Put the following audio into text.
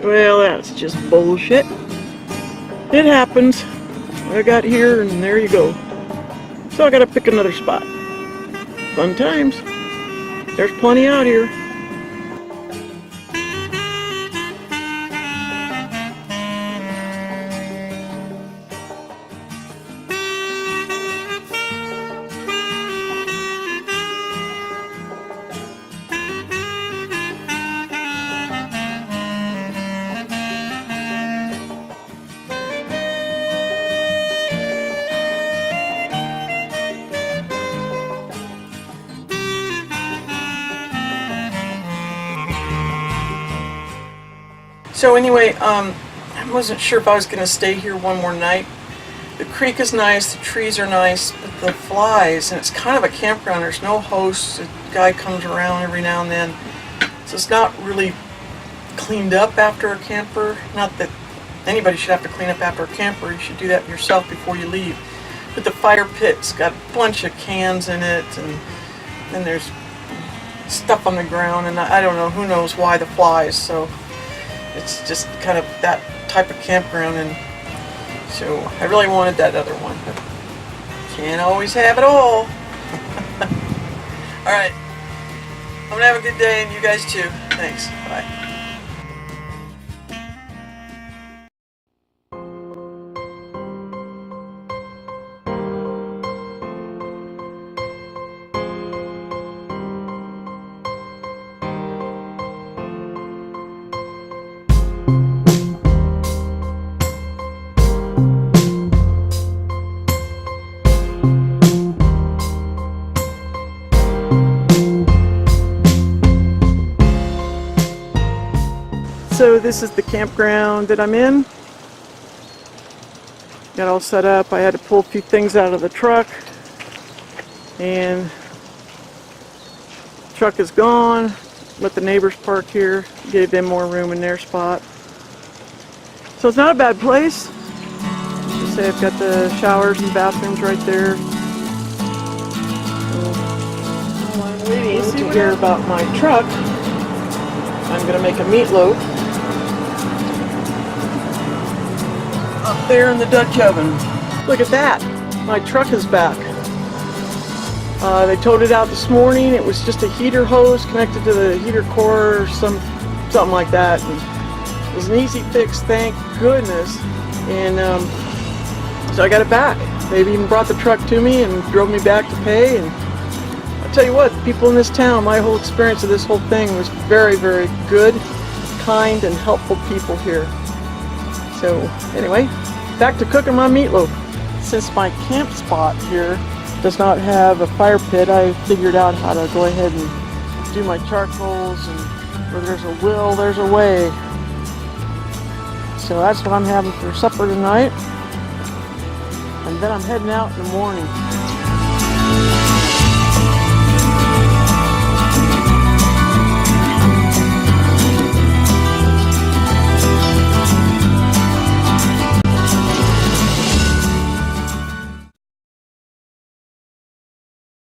Well, that's just bullshit. It happens. I got here and there you go. So I gotta pick another spot. Fun times. There's plenty out here. So anyway, I wasn't sure if I was going to stay here one more night. The creek is nice, the trees are nice, but the flies, and it's kind of a campground. There's no host. A guy comes around every now and then. So it's not really cleaned up after a camper. Not that anybody should have to clean up after a camper. You should do that yourself before you leave. But the fire pit's got a bunch of cans in it, and then there's stuff on the ground, and I don't know, who knows why the flies. So it's just kind of that type of campground, and so I really wanted that other one, but can't always have it all. Alright, I'm gonna have a good day, and you guys too. Thanks, bye. So this is the campground that I'm in. Got all set up. I had to pull a few things out of the truck, and the truck is gone. Let the neighbors park here. Gave them more room in their spot. So it's not a bad place. Just say I've got the showers and bathrooms right there. So, while I'm waiting to hear about my truck, I'm going to make a meatloaf up there in the Dutch oven. Look at that. My truck is back. They towed it out this morning. It was just a heater hose connected to the heater core or something like that. And it was an easy fix, thank goodness. And so I got it back. They even brought the truck to me and drove me back to pay. And I'll tell you what, people in this town, my whole experience of this whole thing was very, very good, kind, and helpful people here. So anyway, back to cooking my meatloaf. Since my camp spot here does not have a fire pit, I figured out how to go ahead and do my charcoals, and where there's a will, there's a way. So that's what I'm having for supper tonight. And then I'm heading out in the morning.